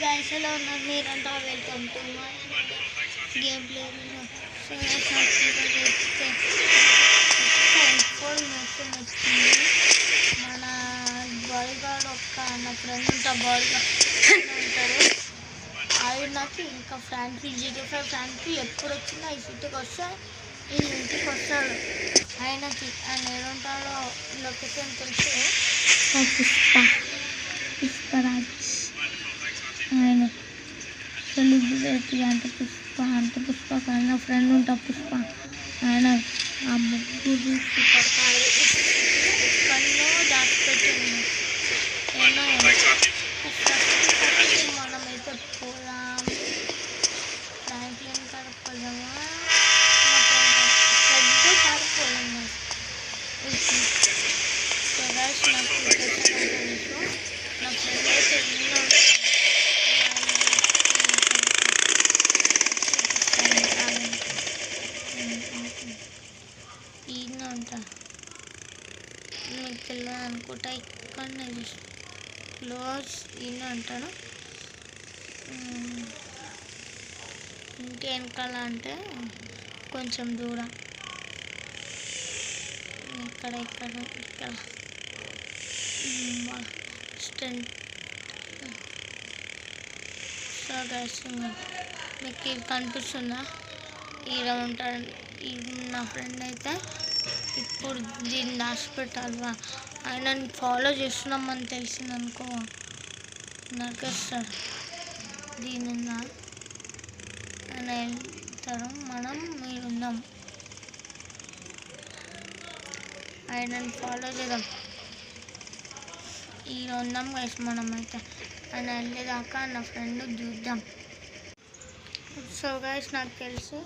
guys, hello, మీరంతా welcome to my game play. So information వచ్చింది. మన బాయ్గాడ్ నా ఫ్రెండ్ బాయ్గాడ్ ఉంటాడు. ఆయనకి ఇంకా ఫ్రాంక్లీ GTA 5 ఫ్రాంక్లీ ఎప్పుడు వచ్చినా ఈ సిటీకి వస్తే ఈ ఇంటికి వస్తాడు. ఆయనకి ఆయన ఏడుంటాడో లొకేషన్ తెలుసు. పుష్పరాజ్ ఆయన సెలబ్రిటీ అంటే పుష్ప కానీ నా ఫ్రెండ్ ఉంటా పుష్ప. ఆయన ఆ ముగ్గురు పడతాడు. ఎక్కడో దాచిపెట్టింది. మనమైతే పోదాం. ఫ్రాంక్లిన్ కాడ పోదామా, పెద్ద కాడ పోదాం. సో గైస్ నాకు నా ఫ్రెండ్ అయితే ఈయన ఉంటా మీకు తెలియదు అనుకుంటా. ఇక్కడనే క్లోజ్ ఈయన అంటాను. ఇంటి వెనకాల అంటే కొంచెం దూరం. ఇక్కడ స్టెంట్. సో గైస్ మీకు ఇది కనిపిస్తుందా? ఈడ ఉంటాడు నా ఫ్రెండ్. అయితే ఇప్పుడు దీన్ని దాచిపెట్టాలి. ఆయనని ఫాలో చేస్తున్నామని తెలిసింది అనుకో నరికేస్తాడు. దీని ఆయన వెళ్తారు, మనం మీరున్నాం. ఆయనని ఫాలో చేద్దాం. ఈడ ఉన్నాం గైస్ మనమైతే. ఆయన వెళ్ళేదాకా నా ఫ్రెండ్ చూద్దాం. సో గైస్ నాకు తెలిసి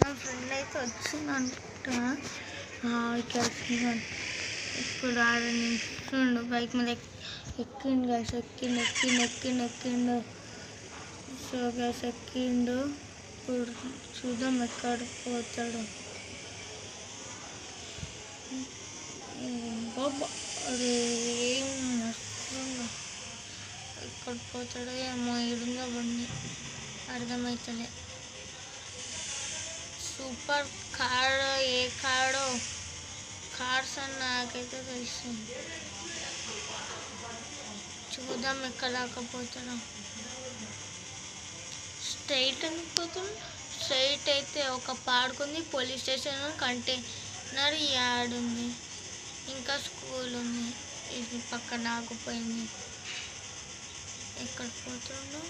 నా ఫ్రెండ్ అయితే వచ్చిందంట. ఇప్పుడు నించుండు బైక్ మీద ఎక్కిండు గైస్. ఎక్కిండు. సో గైస్ ఎక్కిండు. ఇప్పుడు చూద్దాం ఎక్కడ పోతాడు. అరే ఏం వస్తుందో, ఎక్కడ పోతాడో ఏమో. ఈడుందో బండి అర్థమవుతుంది. సూపర్ కార్ ఏ కాడో కార్స్ అని నాకైతే తెలిసింది. చూద్దాం ఎక్కడ రాకపోతాడో. స్ట్రైట్ అనుకుపోతుంది. స్ట్రైట్ అయితే ఒక పాడుకుంది, పోలీస్ స్టేషన్, కంటైనర్ యార్డ్ ఉంది, ఇంకా స్కూల్ ఉంది. ఇది పక్కన ఆగిపోయింది. ఎక్కడ పోతుండో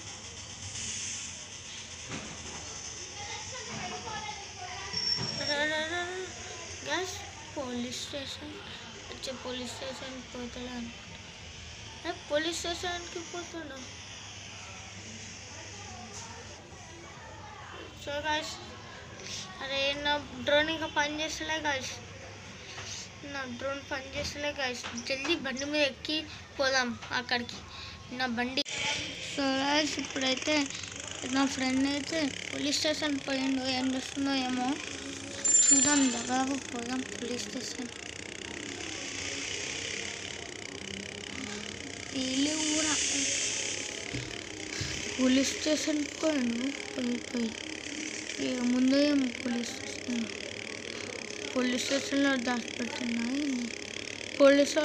గ్యాస్. పోలీస్ స్టేషన్కి పోతాడు అనుకుంటా. పోలీస్ స్టేషన్కి పోతాడు. సో గాయస్ అరే నా డ్రోన్ ఇంకా పనిచేస్తలే గాయస్. జల్దీ బండి మీద ఎక్కి పోదాం అక్కడికి, నా బండి. సో గాయస్ ఇప్పుడైతే నా ఫ్రెండ్ అయితే పోలీస్ స్టేషన్ పోయిండు. ఏం చేస్తుందో ఏమో చూద్దాం. దగ్గరకు పోదాం పోలీస్ స్టేషన్. కూడా పోలీస్ స్టేషన్ పోయాను. ఇక ముందే ఏమో పోలీస్ స్టేషన్లో దాచిపెట్టున్నాయి. పోలీసు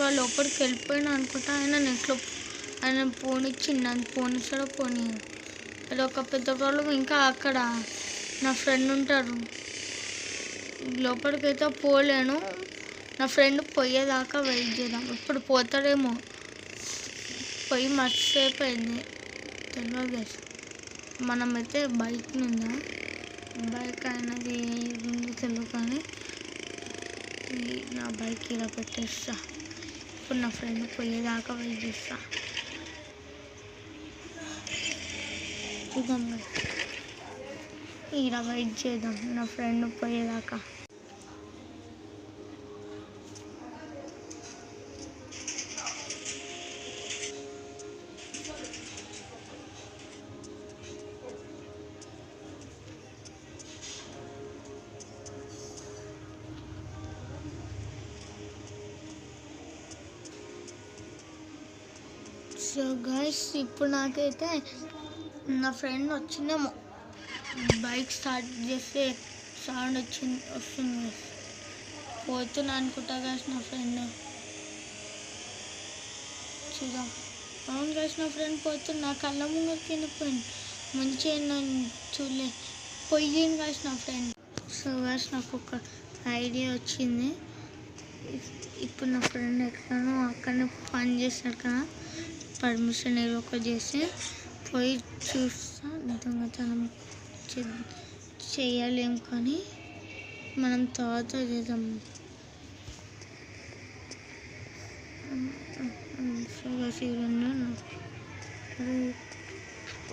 వాళ్ళు ఒకరికి వెళ్ళిపోయినా అనుకుంటా. ఆయన నెట్లో ఆయన పోనిచ్చింది. నన్ను పోనిస్తాడో పోనీయడు. అది ఒక పెద్ద ప్రాబ్లం. ఇంకా అక్కడ నా ఫ్రెండ్ ఉంటారు. లోపలికైతే పోలేను. నా ఫ్రెండ్ పోయేదాకా వెయిట్ చేద్దాం. ఇప్పుడు పోతాడేమో. పోయి మర్చిపోయి అయింది తెలియదు. మనమైతే బైక్ నుందా బైక్ అయినది తెలియదు కానీ నా బైక్ ఇలా పెట్టేస్తా. ఇప్పుడు నా ఫ్రెండ్ పోయేదాకా వెయిట్ చేస్తా. చూద్దాం ఇలా వెయిట్ చేద్దాం నా ఫ్రెండ్ పోయేదాకా. సో గైస్ ఇప్పుడు నాకైతే నా ఫ్రెండ్ వచ్చిందేమో, బైక్ స్టార్ట్ చేస్తే సౌండ్ వస్తుంది. పోతున్నా అనుకుంటా గైస్ నా ఫ్రెండ్. చూద్దాం. అవును గైస్ నా ఫ్రెండ్ పోతున్నా, కళ్ళ ముంగరికి వెళ్ళిపోయింది. మంచిగా నన్ను చూడలే, పోయింది గైస్ నా ఫ్రెండ్. సో గైస్ నాకు ఒక ఐడియా వచ్చింది. ఇప్పుడు నా ఫ్రెండ్ ఎక్కడో అక్కడనే పని చేస్తాడు కదా, పర్మిషన్ ఏదో ఒకటి చేసి పోయి చూస్తా. దొంగతనం చేయలేం కానీ మనం తర్వాత చేద్దాం.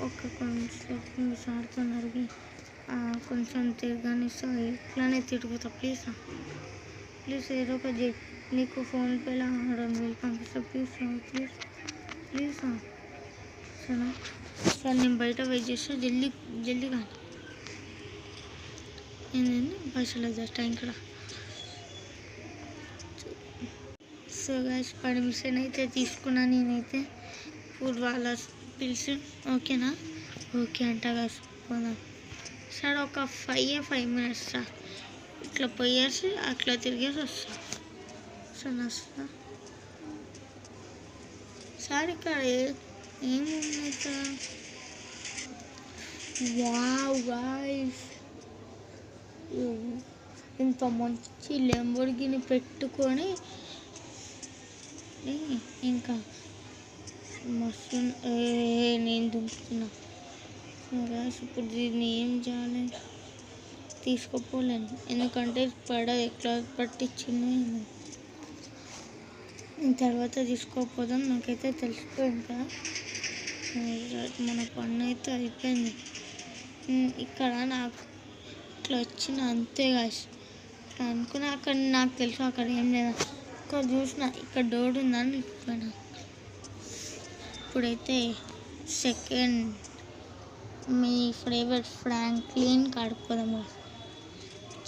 ఒక కొంచెం సాడుతున్నారు, కొంచెం తిరగాని ఇట్లానే తిరుగుతా. ప్లీజ్ ఏదో ఒక నీకు ఫోన్పేలో 2,000 పంపిస్తా. ప్లీజ్ సరేనా? సరే నేను బయట వెయిట్ చేస్తా, జల్దీ కానీ. ఏంటండి పైసలు జస్ట్ ఇక్కడ. సో గైస్ పర్మిషన్ అయితే తీసుకున్నా నేనైతే. ఇప్పుడు వాళ్ళ పిలిచి ఓకేనా? ఓకే అంట గైస్, పోదాం. సార్ ఒక 5 minutes సార్, ఇట్లా పోయేసి అట్లా తిరిగేసి వస్తా. సరే వస్తా సార్. ఇక్కడ ఏమున్నాయి సార్? వావ్ గైస్, ఇంత మంచి లెంబోర్గిని పెట్టుకొని ఇంకా మస్తు నేను దుంపుతున్నా. ఇప్పుడు దీన్ని ఏం చేయాలి? తీసుకోపోలేను, ఎందుకంటే ఎట్లా పట్టించింది. తర్వాత తీసుకోకపోదాం, నాకైతే తెలిసిపోయింది కదా. మన పన్ను అయితే అయిపోయింది. ఇక్కడ నాకు ఇట్లా వచ్చిన అంతే కాదు అనుకున్నా. అక్కడ నాకు తెలుసు అక్కడ ఏం లేదా, ఇక్కడ చూసిన ఇక్కడ డోర్ ఉందని వెళ్ళిపోయినా. ఇప్పుడైతే సెకండ్ మీ ఫేవరెట్ ఫ్రాంక్లిన్ కాడిపోదాము.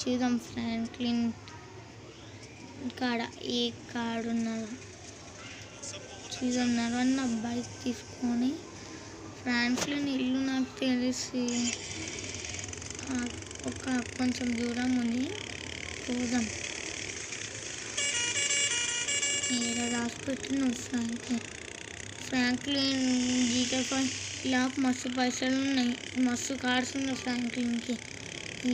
చూద్దాం ఫ్రాంక్లిన్ కాడ ఏ కాడున్నదో చూద్దాం. నడవన్న బైక్ తీసుకొని ఫ్రాంక్లిన్ ఇల్లు నాకు తెలిసి ఒక కొంచెం దూరం ఉంది, పోదాం. ఏదో రాసిపెట్టిన ఫ్రాంక్లిన్ GTA 5 ఇలా మస్తు పైసలు ఉన్నాయి, మస్తు కార్డ్స్ ఉన్నాయి ఫ్రాంక్లిన్కి.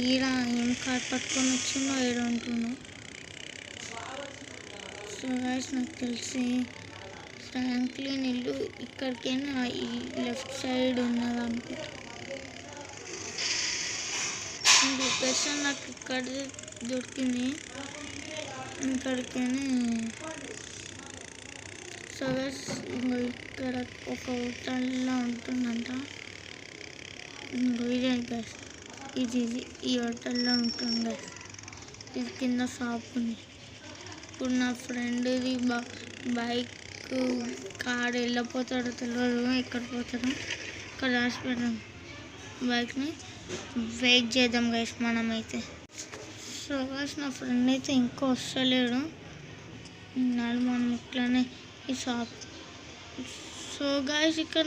ఈడ ఏం కార్డ్ పట్టుకొని వచ్చిందో ఏదో ఉంటుందో. సో గైస్ నాకు తెలిసి ఫ్రాంక్లిన్ ఇల్లు ఇక్కడికైనా ఈ లెఫ్ట్ సైడ్ ఉన్నది అనుకుంటా. లొకేషన్ నాకు ఇక్కడ దొరికింది, ఇక్కడికైనా. సో గైస్ ఇక్కడ ఒక హోటల్లో ఉంటుందంట. ఇదే గైస్, ఇది ఈ హోటల్లో ఉంటుంది గైస్. ఇది కింద షాప్ ఉంది. ఇప్పుడు నా ఫ్రెండ్ది బైక్ కార్ వెళ్ళిపోతాడో తెలియదు, ఎక్కడ పోతాడో ఇక్కడ రాసి పెడదాం బైక్ని. వెయిట్ చేద్దాం గైస్ మనమైతే. సో గైస్ నా ఫ్రెండ్ అయితే ఇంకా వస్తలేడు, మనం ఇట్లానే ఈ షాప్. సో గైస్ ఇక్కడ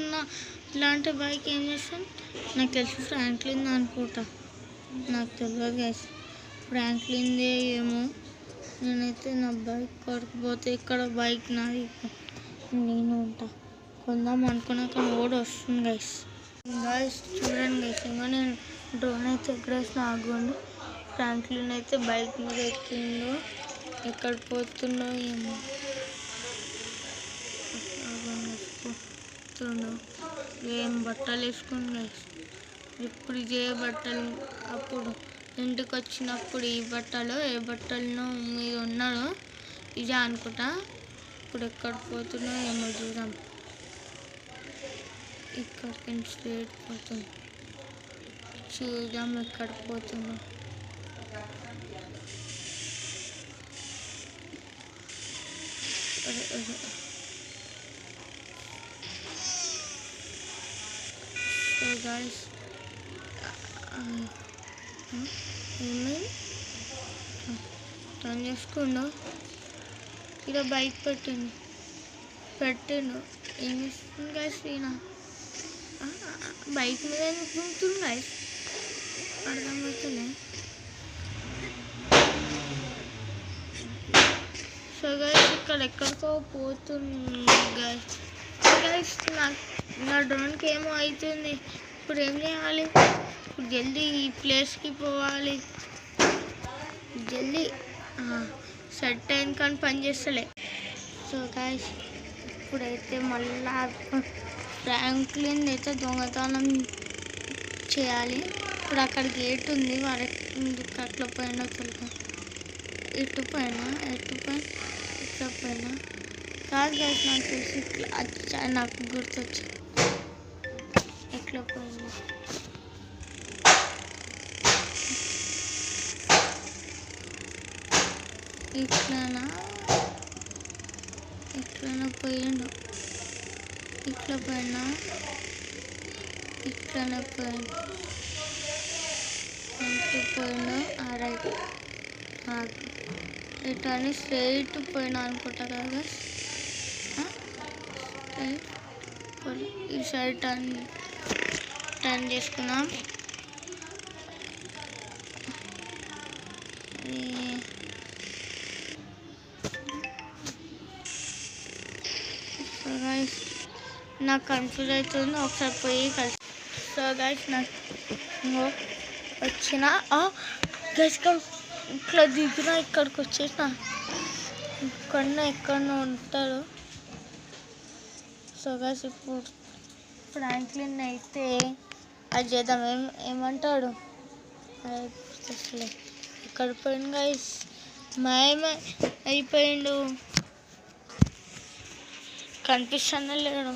ఇలాంటి బైక్ ఏం చేస్తాను నాకు తెలిసి ఫ్రాంక్లిన్ అనుకుంటా, నాకు తెలియదు గైస్. ఫ్రాంక్లిన్దే ఏమో. నేనైతే నా బైక్ కొడుకుపోతే ఇక్కడ బైక్ నాది, నేను ఉంటా. కొందాం అనుకున్నాక ఓడి వస్తుంది గైస్. చూడండి గైస్, ఇంకా నేను డ్రోన్ అయితే ఎక్కడేసిన ఆగండి. ఫ్రాంక్లిన్ అయితే బైక్ మీద ఎక్కిందో, ఎక్కడ పోతుందో ఏమో. ఏం బట్టలు వేసుకుని గైస్, ఇప్పుడు ఇదే బట్టలు. అప్పుడు ఇంటికి వచ్చినప్పుడు ఈ బట్టలు, ఏ బట్టలను మీద ఉన్నాడో ఇదే అనుకుంటా. ఇప్పుడు ఎక్కడ పోతున్నా ఏమో చూద్దాం. ఇక్కడికి స్ట్రేట్ పోతుంది, చూద్దాం ఎక్కడ పోతుందో. సో గైస్ ఏమైంది టర్న్ చేసుకుందో, ఇక్కడ బైక్ పెట్టింది. పెట్టిండు. ఏం ఇస్తుంది గాయస్ ఈయన? బైక్ మీద దుంకుతుంది గాయస్, అర్థమవుతుంది. సో గైస్ ఇక్కడ ఎక్కడికో పోతుంది గైస్. గైస్ నా డ్రోన్కి ఏమో అవుతుంది. ఇప్పుడు ఏం చేయాలి? ఇప్పుడు జల్దీ ఈ ప్లేస్కి పోవాలి. జల్దీ సెట్ అయింది కానీ పని చేస్తలే. సో గైస్ ఇప్పుడైతే మళ్ళా ఫ్రాంక్లిన్ అయితే దొంగతనం చేయాలి. ఇప్పుడు అక్కడ గేట్ ఉంది, వారి అట్లా పోయినా తెలుగు ఇటు పైన ఇట్లా పైన కాదు గైస్, నాకు తెలిసి ఇట్లా వచ్చా, నాకు గుర్తొచ్చా ఎట్లా పోయినా. ఇట్లనా పోయిండు, ఇట్లా పోయినా ఇట్లనే పోయిండు, పోయిండు. రైట్ ఇట్లా అని స్ట్రైట్ పోయినా అనుకుంటా కదా. ఈ సైడ్ టర్న్ చేసుకున్నాం. సో గైస్ నాకు కన్ఫ్యూజ్ అవుతుంది, ఒకసారి పోయి కలిసి. సో గైస్ నాకు వచ్చిన గైస్ ఇట్లా దిగిన, ఇక్కడికి వచ్చేసిన, ఎక్కడో ఉంటారు. సో గైస్ ఇప్పుడు ఫ్రాంక్లిన్ అయితే అది చేద్దాం. ఏమంటాడు అసలే ఎక్కడ పోయిండు గైస్? మాయమే అయిపోయిండు, కనిపిస్తానే లేడు.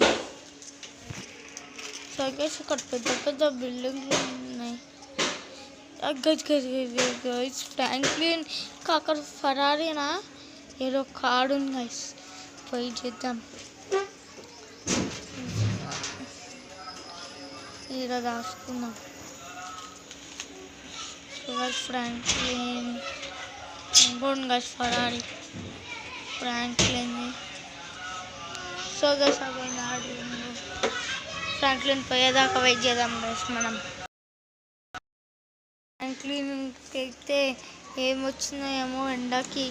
సో గైస్ ఇక్కడ పెద్ద పెద్ద బిల్డింగ్లు ఉన్నాయి. గైస్ ఫ్రాంక్లిన్ అక్కడ ఫరారీనా ఏదో కాడు ఉంది గైస్, పోయి చేద్దాం. ఇలా రాసుకుందాం. సో గైస్ ఫ్రాంక్లిన్ ఇంకోండి guys Ferrari Franklin. So guys Franklin పోయేదాకా వెయిట్ చేద్దాం గైస్ మనం. ఫ్రాంక్లిన్కి అయితే ఏమొచ్చిందో ఏమో, ఎండకి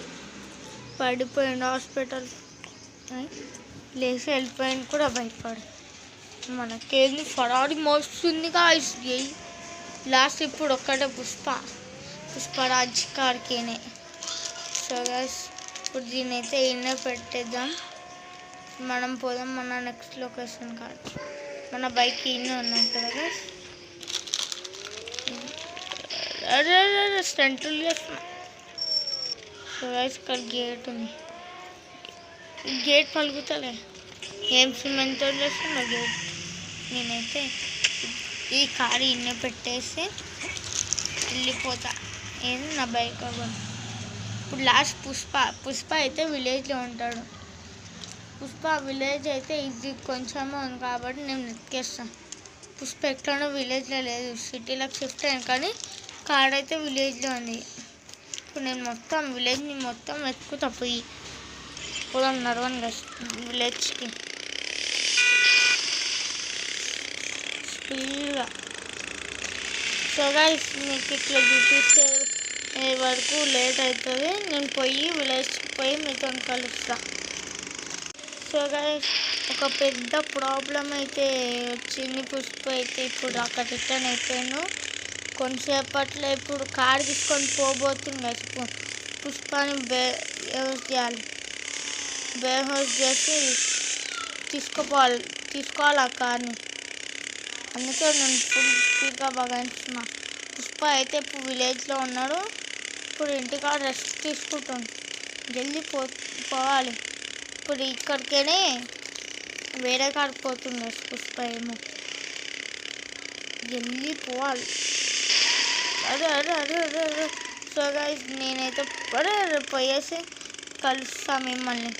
పడిపోయిండు, హాస్పిటల్ లేచి వెళ్ళిపోయింది కూడా భయపడి. మనకేంది ఫరారీ మోస్తుంది గాయ్స్. లాస్ట్ ఇప్పుడు ఒక్కటే పుష్పరాజ్ కార్కేనే. సో గాయ్స్ ఇప్పుడు దీన్ని అయితే ఇన్నే పెట్టేద్దాం, మనం పోదాం మన నెక్స్ట్ లొకేషన్ కాదు. మన బైక్ ఇన్నే ఉన్నాం కదా గాయ్స్. అరే స్టంటులు చేస్తున్నా. సో గాయ్స్ ఇక్కడ గేట్ ఉంది, గేట్ పలుకుతలే, ఏం సిమెంట్తో చేస్తున్నా గేట్. నేనైతే ఈ కారు ఇన్నే పెట్టేసి వెళ్ళిపోతా. ఏది నా బైక్ అవ్వను. ఇప్పుడు లాస్ట్ పుష్ప అయితే విలేజ్లో ఉంటాడు. పుష్ప విలేజ్ అయితే ఇది కొంచెమే ఉంది కాబట్టి నేను ఎక్కేస్తాను. పుష్ప ఎక్కడో విలేజ్లో లేదు, సిటీలోకి షిఫ్ట్ అయ్యాను, కానీ కార్ అయితే విలేజ్లో ఉంది. ఇప్పుడు నేను మొత్తం విలేజ్ని మొత్తం వెతుకుతా, పోయి పోదాం నడవను విలేజ్కి స్పీడ్గా. సో గైస్ మీకు ఇట్లా చూపిస్తే వరకు లేట్ అవుతుంది, నేను విలేజ్కి పోయి మీతో కలుస్తా. సో గైస్ ఒక పెద్ద ప్రాబ్లం అయితే వచ్చింది. పుష్ప అయితే ఇప్పుడు అక్కడ రిటర్న్ అయిపోయాను. కొంతసేపట్లో ఇప్పుడు కార్ తీసుకొని పోబోతుంది గైస్. పుష్పని బేహోస్ చేయాలి, బేహోస్ చేసి తీసుకోవాలి ఆ కార్ని. అందుకే నేను ఫుల్ స్పీడ్గా బగాయిస్తున్నా. పుష్ప అయితే ఇప్పుడు విలేజ్లో ఉన్నాడు, ఇప్పుడు ఇంటికాడ రెస్ట్ తీసుకుంటాను. జల్దీ పోవాలి. ఇప్పుడు ఇక్కడికేనే వేరే కాడికి పోతుంది పుష్ప, ఏమో జల్దీ పోవాలి. అరే. సో గైస్ నేనైతే పోయేసి కలుస్తా మిమ్మల్ని.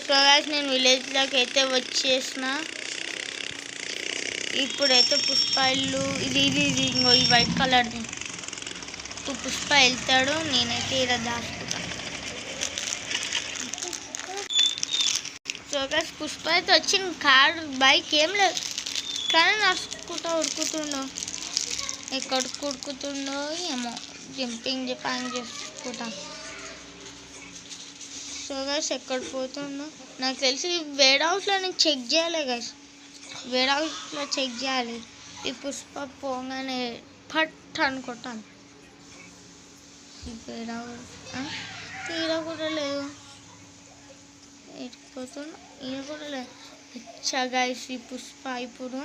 సో గైస్ నేను విలేజ్లోకి అయితే వచ్చేసిన. ఇప్పుడైతే పుష్ప ఇల్లు ఇది ఇంకో ఈ వైట్ కలర్ది. ఇప్పుడు పుష్ప వెళ్తాడు, నేనైతే ఇలా దాచుకుంటాను. సో గైస్ పుష్ప అయితే వచ్చింది, కార్ బైక్ ఏం లేదు కానీ నడుచుకుంటూ ఉడుకుతుండో, ఎక్కడికి ఉడుకుతుండో ఏమో, జంపింగ్ చేసుకుంటాం. సో గైస్ ఎక్కడ పోతుండో నాకు తెలిసి వేడ్ హౌస్లో నేను చెక్ చేయాలి గైస్, వేడ్ హౌస్లో చెక్ చేయాలి. ఈ పుష్ప పోగానే పట్ అనుకుంటాను. ఈ వేడ్ హౌస్ తీరా కూడా లేదు, పోతున్నా ఈయన కూడా లేదు. ఇచ్చా గైస్ ఈ పుష్ప ఇప్పుడు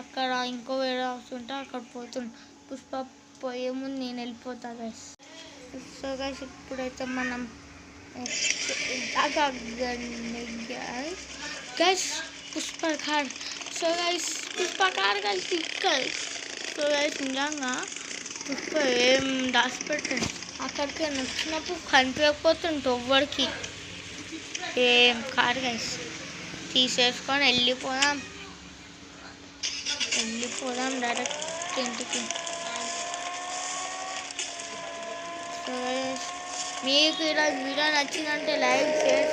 అక్కడ ఇంకో వేరే హౌస్ ఉంటే అక్కడ పోతున్నా. పుష్ప పోయే ముందు నేను వెళ్ళిపోతా గైస్. సో గైస్ ఇప్పుడైతే మనం guys Pushpa car. So guys Pushpa car కలిసి ఇక్కడ. సో గైస్ నిజంగా పుష్ప ఏం దాచిపెట్టాడు, అక్కడికి నచ్చినప్పుడు కనిపించకపోతుంటే ఎవ్వరికి ఏం కార్ గైస్. తీసేసుకొని వెళ్ళిపోదాం డైరెక్ట్ ఇంటికి. సో గైస్ మీకు ఈరోజు వీడియో నచ్చిందంటే లైక్ షేర్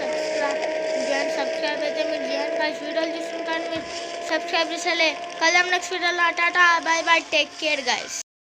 సబ్స్క్రైబ్ అయితే మీరు చేయండి గైస్. వీడియోలు చూస్తుంటాను, మీరు సబ్స్క్రైబ్ చేసలే. కలుద్దాం నెక్స్ట్ వీడియోలో. Tata bye by, take care guys.